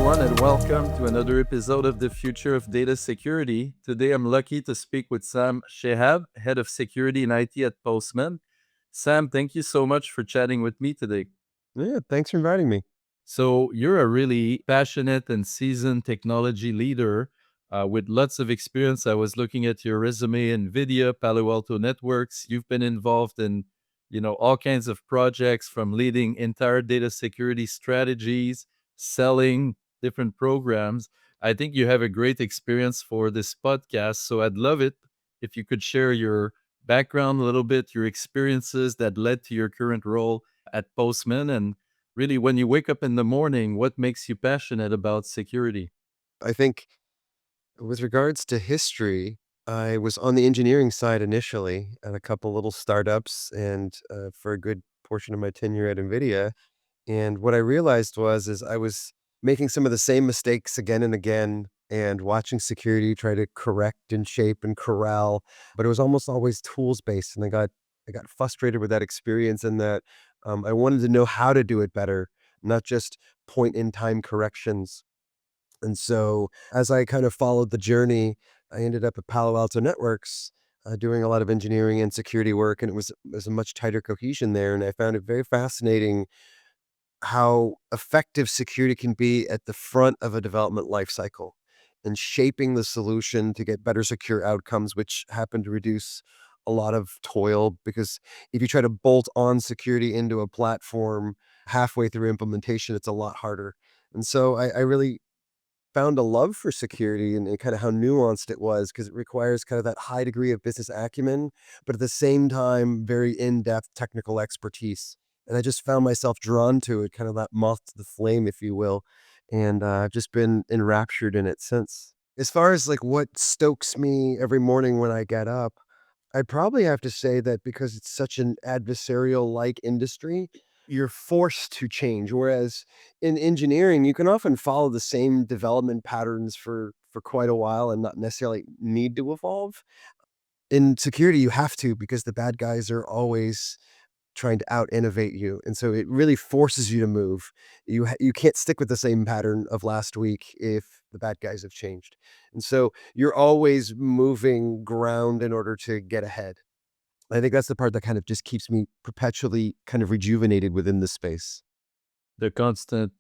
everyone, and welcome to another episode of the Future of Data Security. Today, I'm lucky to speak with Sam Chehab, Head of Security and IT at Postman. Sam, thank you so much for chatting with me today. Yeah, thanks for inviting me. So, you're a really passionate and seasoned technology leader with lots of experience. I was looking at your resume, NVIDIA, Palo Alto Networks. You've been involved in, all kinds of projects, from leading entire data security strategies, selling different programs. I think you have a great experience for this podcast. So, I'd love it if you could share your background a little bit, your experiences that led to your current role at Postman, and really, when you wake up in the morning, what makes you passionate about security? I think with regards to history, I was on the engineering side initially at a couple little startups and for a good portion of my tenure at NVIDIA. And what I realized is I was making some of the same mistakes again and again and watching security try to correct and shape and corral, but it was almost always tools based. And I got frustrated with that experience and that I wanted to know how to do it better, not just point in time corrections. And so, as I kind of followed the journey, I ended up at Palo Alto Networks, doing a lot of engineering and security work, and it was a much tighter cohesion there. And I found it very fascinating how effective security can be at the front of a development lifecycle and shaping the solution to get better secure outcomes, which happen to reduce a lot of toil. Because if you try to bolt on security into a platform halfway through implementation, it's a lot harder. And so I really found a love for security and kind of how nuanced it was because it requires kind of that high degree of business acumen, but at the same time, very in-depth technical expertise. And I just found myself drawn to it, kind of that moth to the flame, if you will. And I've just been enraptured in it since. As far as like what stokes me every morning when I get up, I'd probably have to say that because it's such an adversarial like industry, you're forced to change. Whereas in engineering, you can often follow the same development patterns for quite a while and not necessarily need to evolve. In security, you have to because the bad guys are always trying to out innovate you, and so it really forces you to move. You can't stick with the same pattern of last week if the bad guys have changed, and so you're always moving ground in order to get ahead. I think that's the part that kind of just keeps me perpetually kind of rejuvenated within this space. The constant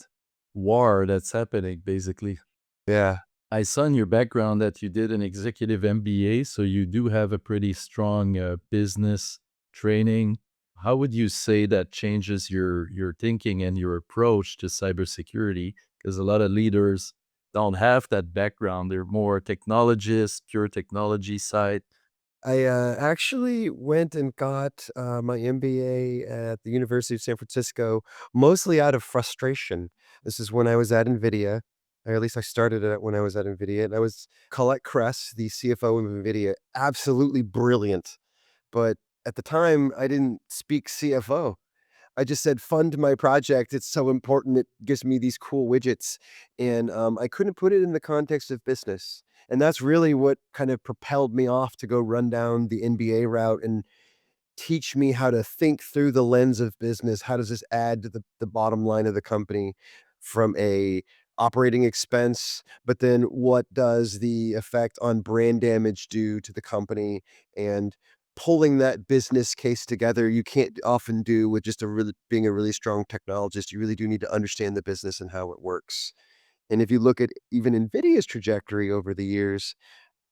war that's happening, basically. Yeah. I saw in your background that you did an executive MBA, so you do have a pretty strong business training. How would you say that changes your thinking and your approach to cybersecurity? Because a lot of leaders don't have that background; they're more technologists, pure technology side. I, actually went and got, my MBA at the University of San Francisco, mostly out of frustration. This is when I was at NVIDIA, or at least I started it when I was at NVIDIA, and I was Colette Kress, the CFO of NVIDIA, absolutely brilliant, but at the time, I didn't speak CFO. I just said, "Fund my project, it's so important, it gives me these cool widgets," and, I couldn't put it in the context of business, and that's really what kind of propelled me off to go run down the NBA route and teach me how to think through the lens of business. How does this add to the bottom line of the company from a operating expense, but then what does the effect on brand damage do to the company? And pulling that business case together, you can't often do with just a really being a really strong technologist. You really do need to understand the business and how it works. And if you look at even NVIDIA's trajectory over the years,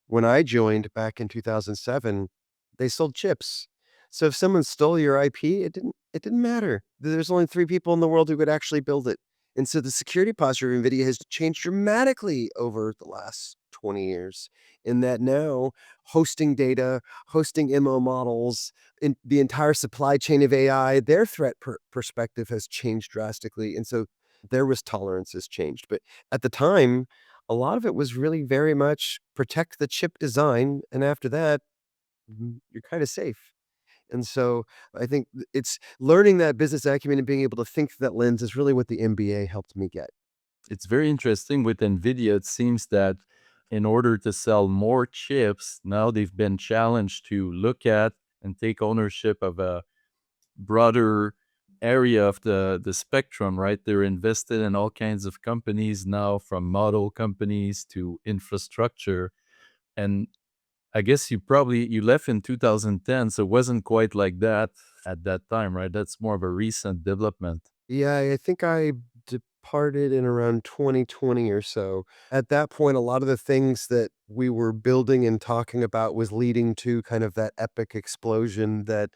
when I joined back in 2007, they sold chips. So if someone stole your IP, it didn't matter. There's only 3 people in the world who could actually build it. And so the security posture of NVIDIA has changed dramatically over the last 20 years in that now hosting data, hosting MO models, in the entire supply chain of AI, their threat perspective has changed drastically. And so their risk tolerance has changed. But at the time, a lot of it was really very much protect the chip design, and after that, you're kinda safe. And so, I think it's learning that business acumen and being able to think through that lens is really what the MBA helped me get. It's very interesting with NVIDIA. It seems that in order to sell more chips, now they've been challenged to look at and take ownership of a broader area of the spectrum, right? They're invested in all kinds of companies now, from model companies to infrastructure. And I guess you left in 2010, so it wasn't quite like that at that time, right? That's more of a recent development. Yeah, I think I departed in around 2020 or so. At that point, a lot of the things that we were building and talking about was leading to kind of that epic explosion that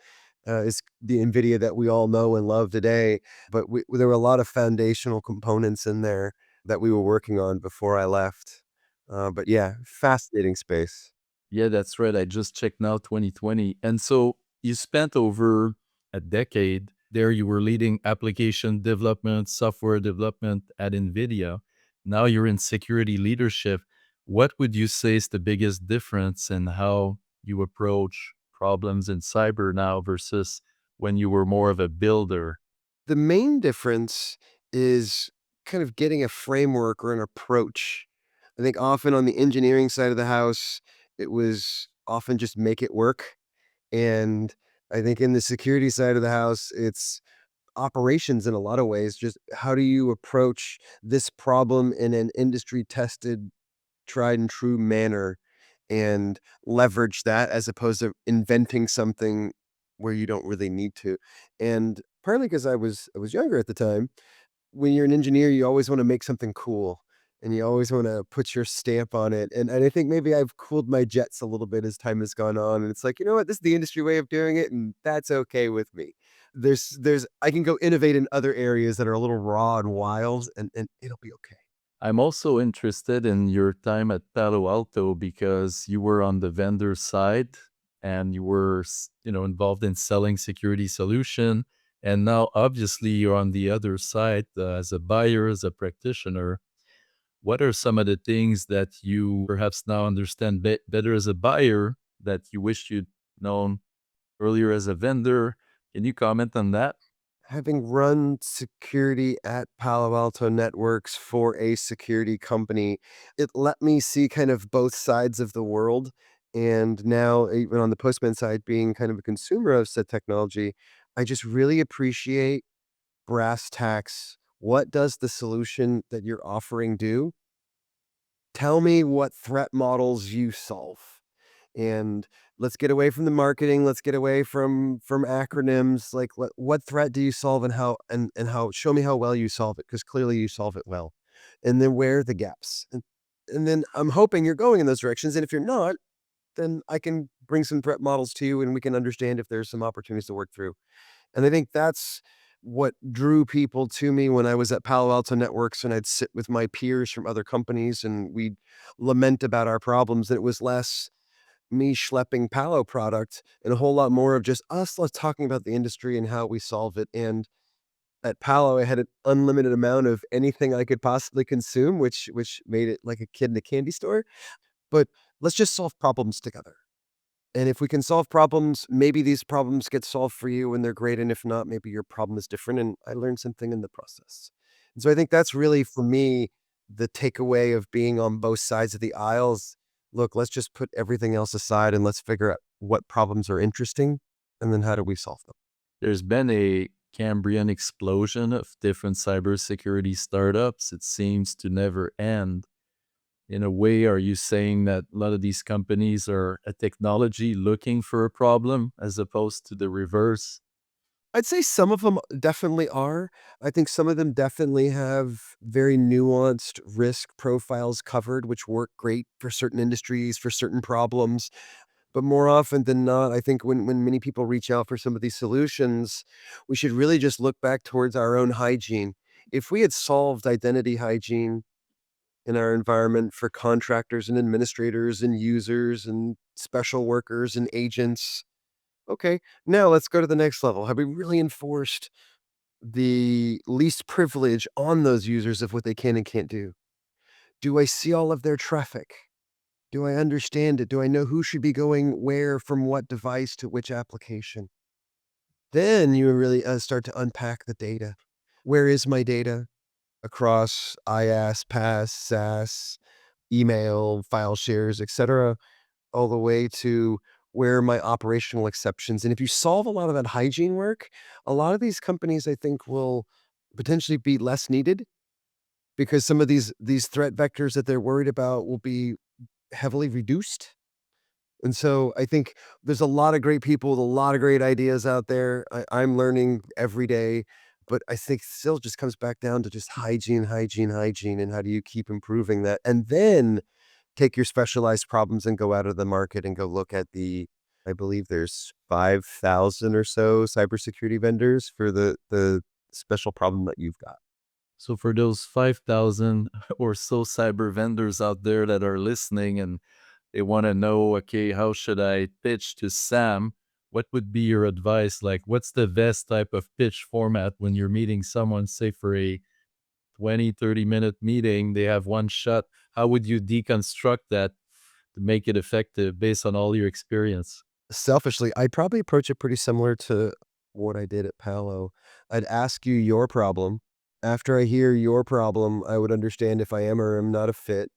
is the NVIDIA that we all know and love today. But there were a lot of foundational components in there that we were working on before I left. But yeah, fascinating space. Yeah, that's right. I just checked now, 2020. And so you spent over a decade there. You were leading application development, software development at NVIDIA. Now you're in security leadership. What would you say is the biggest difference in how you approach problems in cyber now versus when you were more of a builder? The main difference is kind of getting a framework or an approach. I think often on the engineering side of the house, it was often just make it work. And I think in the security side of the house, it's operations in a lot of ways. Just how do you approach this problem in an industry tested, tried and true manner and leverage that as opposed to inventing something where you don't really need to. And partly because I was younger at the time, when you're an engineer, you always wanna make something cool, and you always wanna put your stamp on it, and I think maybe I've cooled my jets a little bit as time has gone on, and it's like, "You know what? This is the industry way of doing it, and that's okay with me." There's I can go innovate in other areas that are a little raw and wild, and it'll be okay. I'm also interested in your time at Palo Alto because you were on the vendor side and you were, involved in selling security solution. And now, obviously, you're on the other side as a buyer, as a practitioner. What are some of the things that you perhaps now understand better as a buyer that you wish you'd known earlier as a vendor? Can you comment on that? Having run security at Palo Alto Networks for a security company, it let me see kind of both sides of the world. And now, even on the Postman side, being kind of a consumer of said technology, I just really appreciate brass tacks. What does the solution that you're offering do? Tell me what threat models you solve. And let's get away from the marketing, let's get away from acronyms, like, what threat do you solve and how and how show me how well you solve it, because clearly you solve it well. And then where are the gaps? And then I'm hoping you're going in those directions, and if you're not, then I can bring some threat models to you, and we can understand if there's some opportunities to work through. And I think that's what drew people to me when I was at Palo Alto Networks, and I'd sit with my peers from other companies, and we'd lament about our problems, and it was less me schlepping Palo product and a whole lot more of just us talking about the industry and how we solve it. And at Palo, I had an unlimited amount of anything I could possibly consume, which made it like a kid in a candy store. But let's just solve problems together. And if we can solve problems, maybe these problems get solved for you and they're great. And if not, maybe your problem is different. And I learned something in the process. And so I think that's really for me the takeaway of being on both sides of the aisles. Look, let's just put everything else aside and let's figure out what problems are interesting and then how do we solve them. There's been a Cambrian explosion of different cybersecurity startups. It seems to never end. In a way, are you saying that a lot of these companies are a technology looking for a problem as opposed to the reverse? I'd say some of them definitely are. I think some of them definitely have very nuanced risk profiles covered, which work great for certain industries, for certain problems. But more often than not, I think when many people reach out for some of these solutions, we should really just look back towards our own hygiene. If we had solved identity hygiene in our environment for contractors and administrators and users and special workers and agents, okay, now let's go to the next level. Have we really enforced the least privilege on those users of what they can and can't do? Do I see all of their traffic? Do I understand it? Do I know who should be going where from what device to which application? Then you really start to unpack the data. Where is my data across IaaS, PaaS, SaaS, email, file shares, etc., all the way to Where are my operational exceptions? And if you solve a lot of that hygiene work, a lot of these companies, I think, will potentially be less needed because some of these threat vectors that they're worried about will be heavily reduced. And so I think there's a lot of great people with a lot of great ideas out there. I'm learning every day, but I think still just comes back down to just hygiene, hygiene, hygiene, and how do you keep improving that? And then take your specialized problems and go out of the market and go look at I believe there's 5,000 or so cybersecurity vendors for the special problem that you've got. So for those 5,000 or so cyber vendors out there that are listening and they want to know, okay, how should I pitch to Sam? What would be your advice? Like, what's the best type of pitch format when you're meeting someone, say for a 20, 30-minute meeting, they have one shot. How would you deconstruct that to make it effective based on all your experience? Selfishly, I'd probably approach it pretty similar to what I did at Palo. I'd ask you your problem. After I hear your problem, I would understand if I am or am not a fit,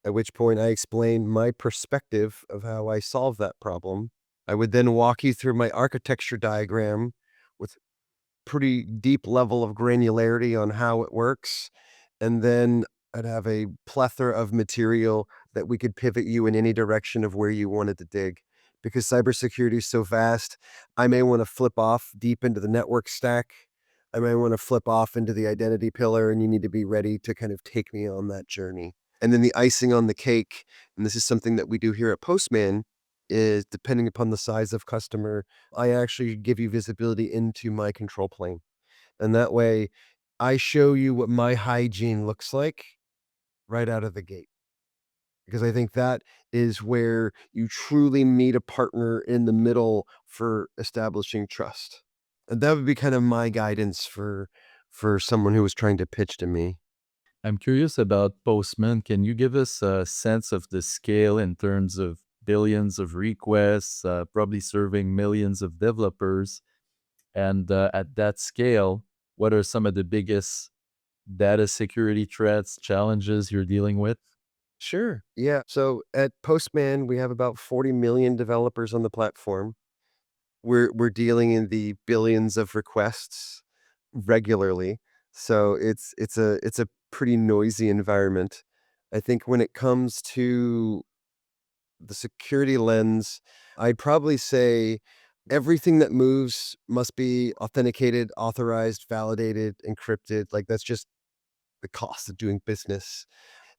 at which point I explain my perspective of how I solve that problem. I would then walk you through my architecture diagram with pretty deep level of granularity on how it works, and then I'd have a plethora of material that we could pivot you in any direction of where you wanted to dig. Because cybersecurity is so vast, I may wanna flip off deep into the network stack. I may wanna flip off into the identity pillar, and you need to be ready to kind of take me on that journey. And then the icing on the cake, and this is something that we do here at Postman, is depending upon the size of customer, I actually give you visibility into my control plane. And that way, I show you what my hygiene looks like right out of the gate. Because I think that is where you truly meet a partner in the middle for establishing trust. And that would be kind of my guidance for someone who was trying to pitch to me. I'm curious about Postman. Can you give us a sense of the scale in terms of billions of requests, probably serving millions of developers? And at that scale, what are some of the biggest data security threats, challenges you're dealing with? Sure. Yeah. So at Postman, we have about 40 million developers on the platform. We're dealing in the billions of requests regularly. So it's a pretty noisy environment. I think when it comes to the security lens, I'd probably say everything that moves must be authenticated, authorized, validated, encrypted. Like that's just the cost of doing business.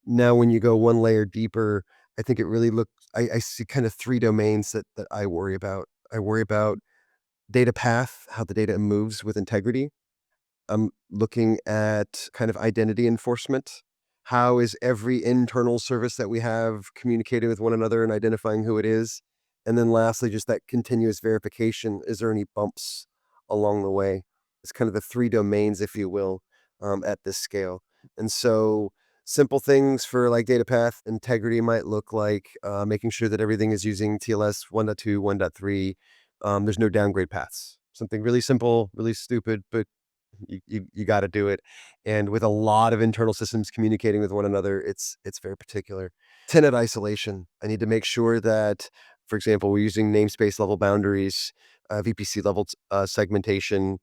Now, when you go one layer deeper, I think it really looks I see kind of 3 domains that I worry about. I worry about data path, how the data moves with integrity. I'm looking at kind of identity enforcement. How is every internal service that we have communicating with one another and identifying who it is? And then lastly, just that continuous verification. Is there any bumps along the way? It's kind of the 3 domains, if you will, at this scale. And so simple things for like data path integrity might look like making sure that everything is using TLS 1.2, 1.3. There's no downgrade paths. Something really simple, really stupid, but you gotta do it, and with a lot of internal systems communicating with one another, it's very particular. Tenant isolation, I need to make sure that, for example, we're using namespace level boundaries, VPC level segmentation.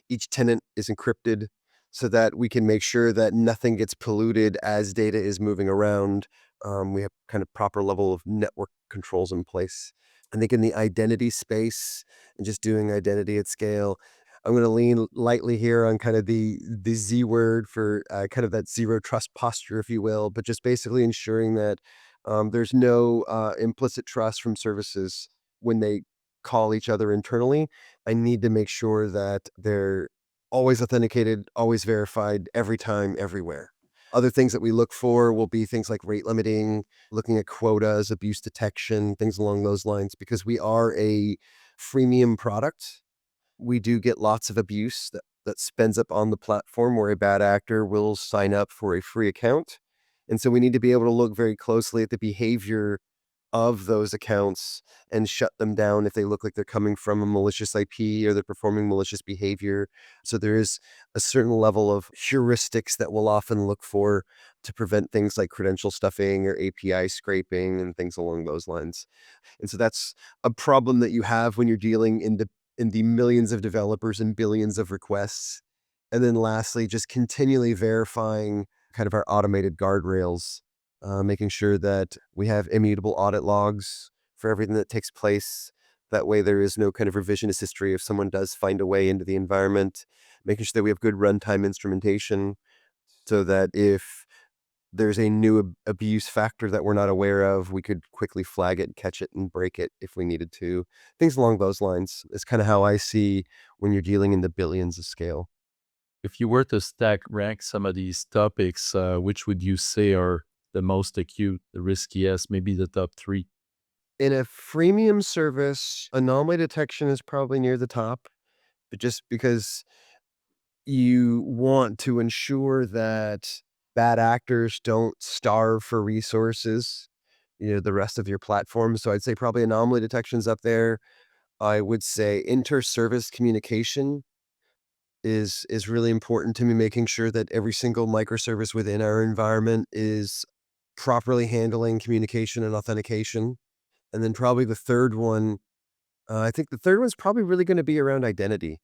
Each tenant is encrypted so that we can make sure that nothing gets polluted as data is moving around. We have kind of proper level of network controls in place. I think in the identity space and just doing identity at scale, I'm gonna lean lightly here on kind of the Z word for, kind of that zero trust posture, if you will, but just basically ensuring that, there's no, implicit trust from services when they call each other internally. I need to make sure that they're always authenticated, always verified, every time, everywhere. Other things that we look for will be things like rate limiting, looking at quotas, abuse detection, things along those lines, because we are a freemium product. We do get lots of abuse that spends up on the platform where a bad actor will sign up for a free account. And so we need to be able to look very closely at the behavior of those accounts and shut them down if they look like they're coming from a malicious IP or they're performing malicious behavior. So there is a certain level of heuristics that we'll often look for to prevent things like credential stuffing or API scraping and things along those lines. And so that's a problem that you have when you're dealing in the millions of developers and billions of requests. And then lastly, just continually verifying kind of our automated guardrails, making sure that we have immutable audit logs for everything that takes place. That way, there is no kind of revisionist history if someone does find a way into the environment, making sure that we have good runtime instrumentation so that if there's a new abuse factor that we're not aware of, we could quickly flag it, catch it, and break it if we needed to. Things along those lines is kind of how I see when you're dealing in the billions of scale. If you were to stack rank some of these topics, which would you say are the most acute, the riskiest, maybe the top three? In a freemium service, anomaly detection is probably near the top, but just because you want to ensure that bad actors don't starve for resources, the rest of your platform. So I'd say probably anomaly detection's up there. I would say inter-service communication is really important to me, making sure that every single microservice within our environment is properly handling communication and authentication. And then probably the third one, I think the third one's probably really gonna be around identity,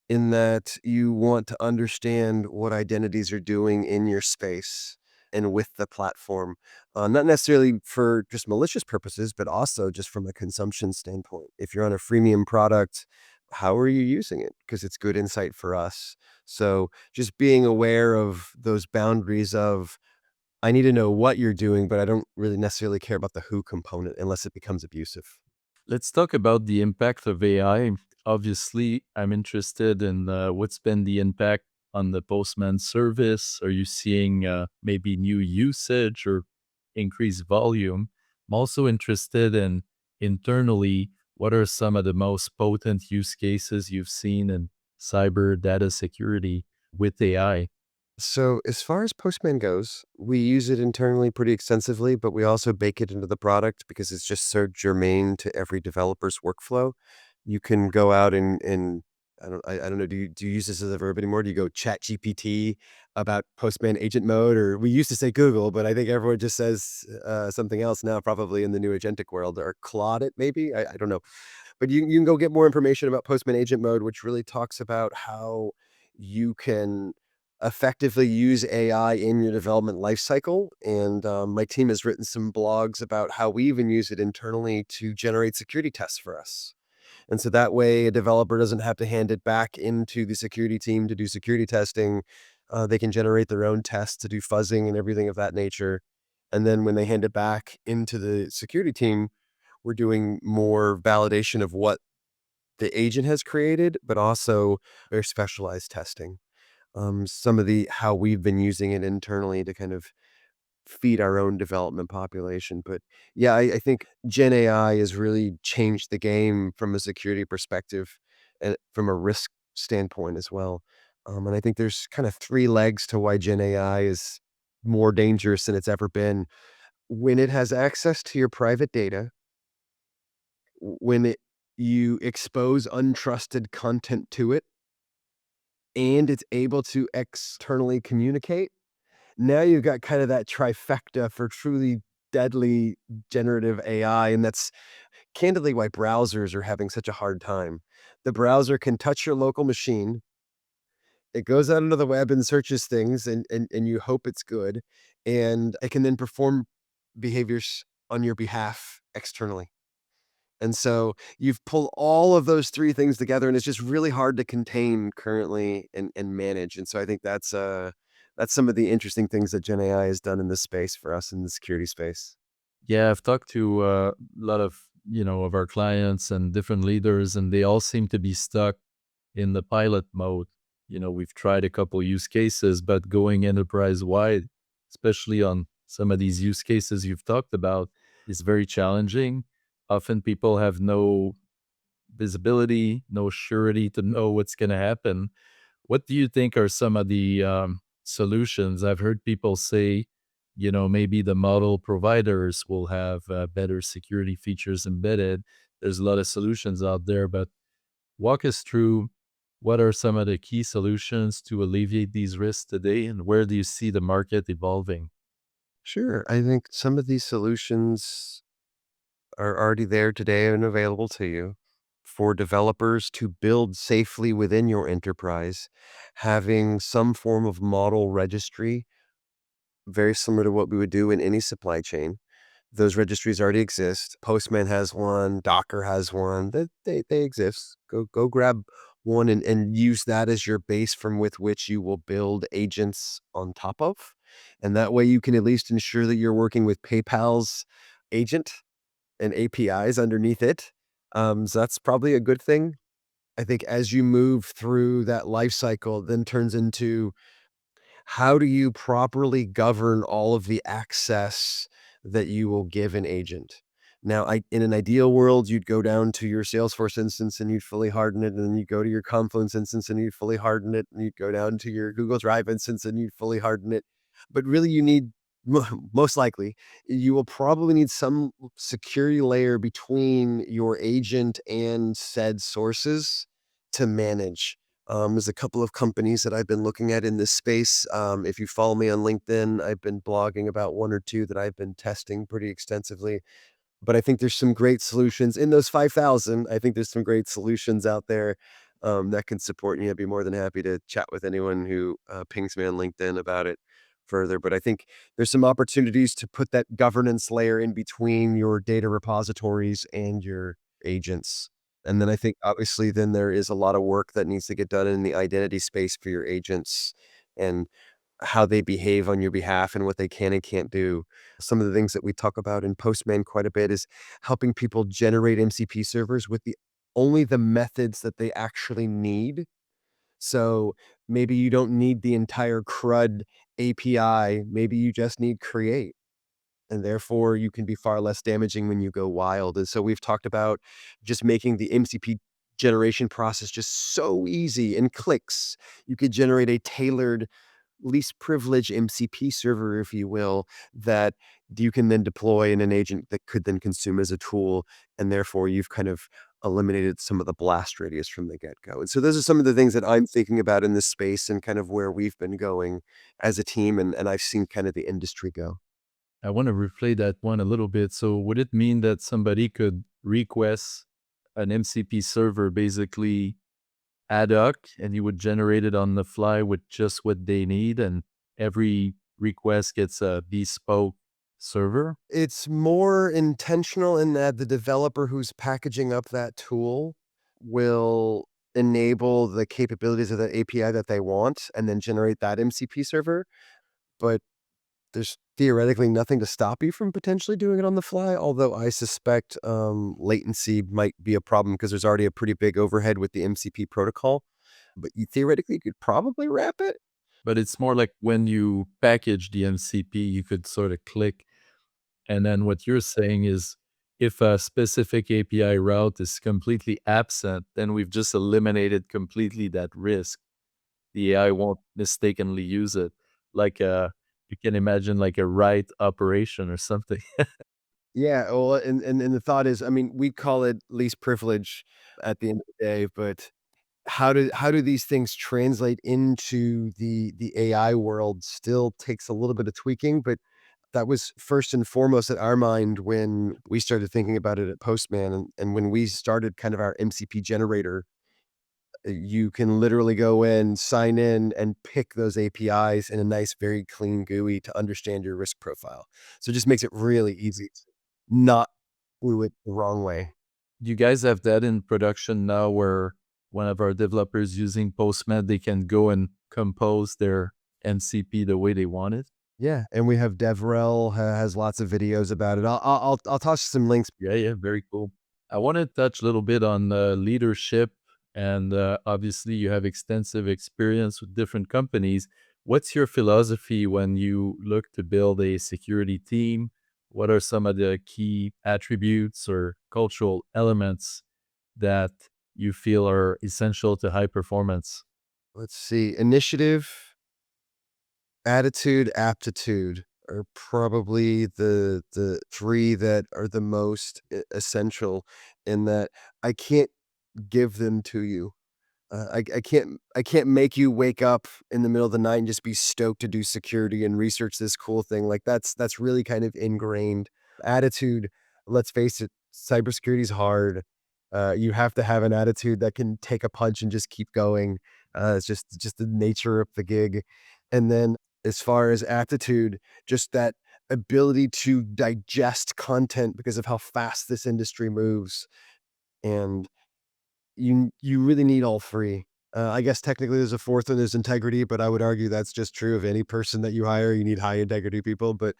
in that you want to understand what identities are doing in your space and with the platform. Not necessarily for just malicious purposes, but also just from a consumption standpoint. If you're on a freemium product, how are you using it? Because it's good insight for us. So just being aware of those boundaries of, I need to know what you're doing, but I don't really necessarily care about the who component unless it becomes abusive. Let's talk about the impact of AI. Obviously, I'm interested in what's been the impact on the Postman service. Are you seeing maybe new usage or increased volume? I'm also interested in internally, what are some of the most potent use cases you've seen in cyber data security with AI? So, as far as Postman goes, we use it internally pretty extensively, but we also bake it into the product because it's just so germane to every developer's workflow. You can go out and I don't know, do you use this as a verb anymore? Do you go chat GPT about Postman agent mode? Or we used to say Google, but I think everyone just says something else now, probably in the new agentic world, or Claude it maybe. I don't know. But you can go get more information about Postman Agent Mode, which really talks about how you can effectively use AI in your development lifecycle. And my team has written some blogs about how we even use it internally to generate security tests for us. And so that way, a developer doesn't have to hand it back into the security team to do security testing. They can generate their own tests to do fuzzing and everything of that nature. And then when they hand it back into the security team, we're doing more validation of what the agent has created, but also very specialized testing. Some of the how we've been using it internally to kind of feed our own development population. But yeah, I think Gen AI has really changed the game from a security perspective and from a risk standpoint as well. And I think there's kind of three legs to why Gen AI is more dangerous than it's ever been. When it has access to your private data, when you expose untrusted content to it, and it's able to externally communicate, now you've got kind of that trifecta for truly deadly generative AI, and that's candidly why browsers are having such a hard time. The browser can touch your local machine, it goes out into the web and searches things, and you hope it's good, and it can then perform behaviors on your behalf externally. And so you've pulled all of those 3 things together, and it's just really hard to contain currently and manage. And so I think that's some of the interesting things that Gen AI has done in this space for us in the security space. Yeah, I've talked to a lot of, of our clients and different leaders, and they all seem to be stuck in the pilot mode. We've tried a couple use cases, but going enterprise wide, especially on some of these use cases you've talked about, is very challenging. Often people have no visibility, no surety to know what's going to happen. What do you think are some of the solutions? I've heard people say maybe the model providers will have better security features embedded. There's a lot of solutions out there, but walk us through what are some of the key solutions to alleviate these risks today, and where do you see the market evolving? Sure. I think some of these solutions are already there today and available to you for developers to build safely within your enterprise. Having some form of model registry, very similar to what we would do in any supply chain. Those registries already exist. Postman has one, Docker has one. They exist. Go grab one and use that as your base from with which you will build agents on top of. And that way you can at least ensure that you're working with PayPal's agent and APIs underneath it. So that's probably a good thing. I think as you move through that life cycle, then turns into how do you properly govern all of the access that you will give an agent? Now, in an ideal world, you'd go down to your Salesforce instance and you'd fully harden it, and then you'd go to your Confluence instance and you'd fully harden it, and you'd go down to your Google Drive instance and you'd fully harden it. But really, you need most likely you will probably need some security layer between your agent and said sources to manage. There's a couple of companies that I've been looking at in this space. If you follow me on LinkedIn, I've been blogging about one or two that I've been testing pretty extensively. But I think there's some great solutions in those 5,000. I think there's some great solutions out there that can support you. I'd be more than happy to chat with anyone who pings me on LinkedIn about it further. But I think there's some opportunities to put that governance layer in between your data repositories and your agents. And then I think obviously then there is a lot of work that needs to get done in the identity space for your agents and how they behave on your behalf and what they can and can't do. Some of the things that we talk about in Postman quite a bit is helping people generate MCP servers with the only the methods that they actually need. So maybe you don't need the entire CRUD API, maybe you just need create, and therefore you can be far less damaging when you go wild. And so we've talked about just making the MCP generation process just so easy in clicks. You could generate a tailored least privilege MCP server, if you will, that you can then deploy in an agent that could then consume as a tool. And therefore, you've kind of eliminated some of the blast radius from the get go. And so, those are some of the things that I'm thinking about in this space and kind of where we've been going as a team. And I've seen kind of the industry go. I want to replay that one a little bit. So, would it mean that somebody could request an MCP server basically ad hoc and you would generate it on the fly with just what they need, and every request gets a bespoke server? It's more intentional in that the developer who's packaging up that tool will enable the capabilities of the API that they want and then generate that MCP server. But there's theoretically nothing to stop you from potentially doing it on the fly, although I suspect, latency might be a problem because there's already a pretty big overhead with the MCP protocol, but you theoretically could probably wrap it. But it's more like when you package the MCP, you could sort of click. And then what you're saying is if a specific API route is completely absent, then we've just eliminated completely that risk. The AI won't mistakenly use it. Like you can imagine like a write operation or something. Yeah, well, and the thought is, I mean, we call it least privilege at the end of the day, but how do these things translate into the AI world still takes a little bit of tweaking, but that was first and foremost at our mind when we started thinking about it at Postman, and when we started kind of our MCP generator, you can literally go in, sign in, and pick those APIs in a nice, very clean GUI to understand your risk profile. So it just makes it really easy to not do it the wrong way. Do you guys have that in production now where one of our developers using Postman, they can go and compose their MCP the way they want it? Yeah, and we have DevRel has lots of videos about it. I'll toss you some links. Yeah, yeah, very cool. I want to touch a little bit on leadership, and obviously, you have extensive experience with different companies. What's your philosophy when you look to build a security team? What are some of the key attributes or cultural elements that you feel are essential to high performance? Let's see, initiative, attitude, aptitude. are probably the 3 that are the most essential in that I can't give them to you. I can't make you wake up in the middle of the night and just be stoked to do security and research this cool thing, like, that's really kind of ingrained. Attitude, let's face it, cybersecurity is hard. You have to have an attitude that can take a punch and just keep going. It's just the nature of the gig. And then as far as aptitude, just that ability to digest content because of how fast this industry moves, and you really need all 3. I guess technically there's a 4th one, there's integrity, but I would argue that's just true of any person that you hire. You need high integrity people, but,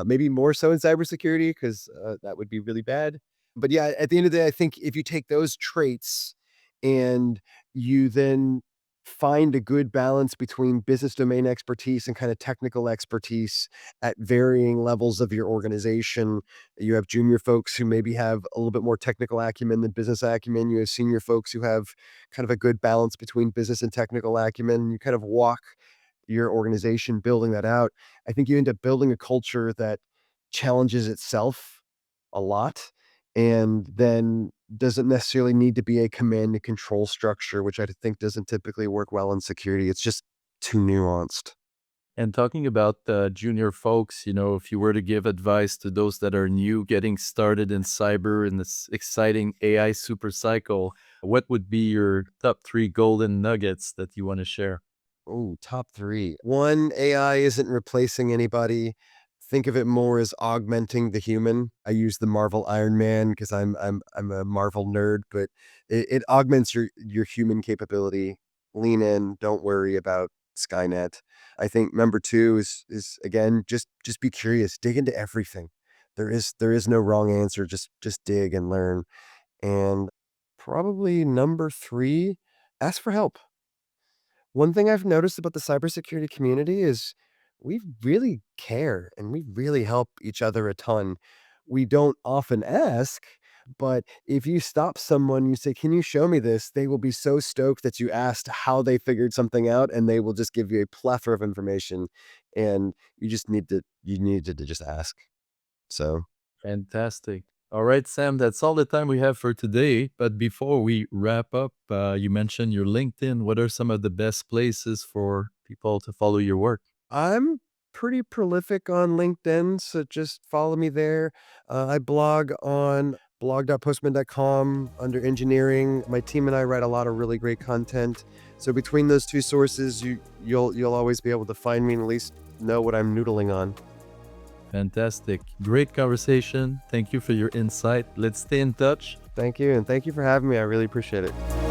maybe more so in cybersecurity 'cause, that would be really bad. But yeah, at the end of the day, I think if you take those traits and you then find a good balance between business domain expertise and kinda technical expertise at varying levels of your organization. You have junior folks who maybe have a little bit more technical acumen than business acumen. You have senior folks who have kind of a good balance between business and technical acumen. You kind of walk your organization building that out. I think you end up building a culture that challenges itself a lot and then doesn't necessarily need to be a command and control structure, which I think doesn't typically work well in security. It's just too nuanced. And talking about junior folks, if you were to give advice to those that are new getting started in cyber in this exciting AI super cycle, what would be your top 3 golden nuggets that you want to share? Oh, top 3. 1, AI isn't replacing anybody. Think of it more as augmenting the human. I use the Marvel Iron Man because I'm a Marvel nerd, but it augments your human capability. Lean in, don't worry about Skynet. I think number 2 is again, just be curious, dig into everything. There is no wrong answer, just dig and learn. And probably number 3, ask for help. One thing I've noticed about the cybersecurity community is we really care and we really help each other a ton. We don't often ask, but if you stop someone, you say, "Can you show me this?" They will be so stoked that you asked how they figured something out, and they will just give you a plethora of information. And you needed to just ask. So Fantastic. All right, Sam, that's all the time we have for today. But before we wrap up, you mentioned your LinkedIn. What are some of the best places for people to follow your work? I'm pretty prolific on LinkedIn, so just follow me there. I blog on blog.postman.com under engineering. My team and I write a lot of really great content. So between those 2 sources, you'll always be able to find me and at least know what I'm noodling on. Fantastic. Great conversation. Thank you for your insight. Let's stay in touch. Thank you, and thank you for having me. I really appreciate it.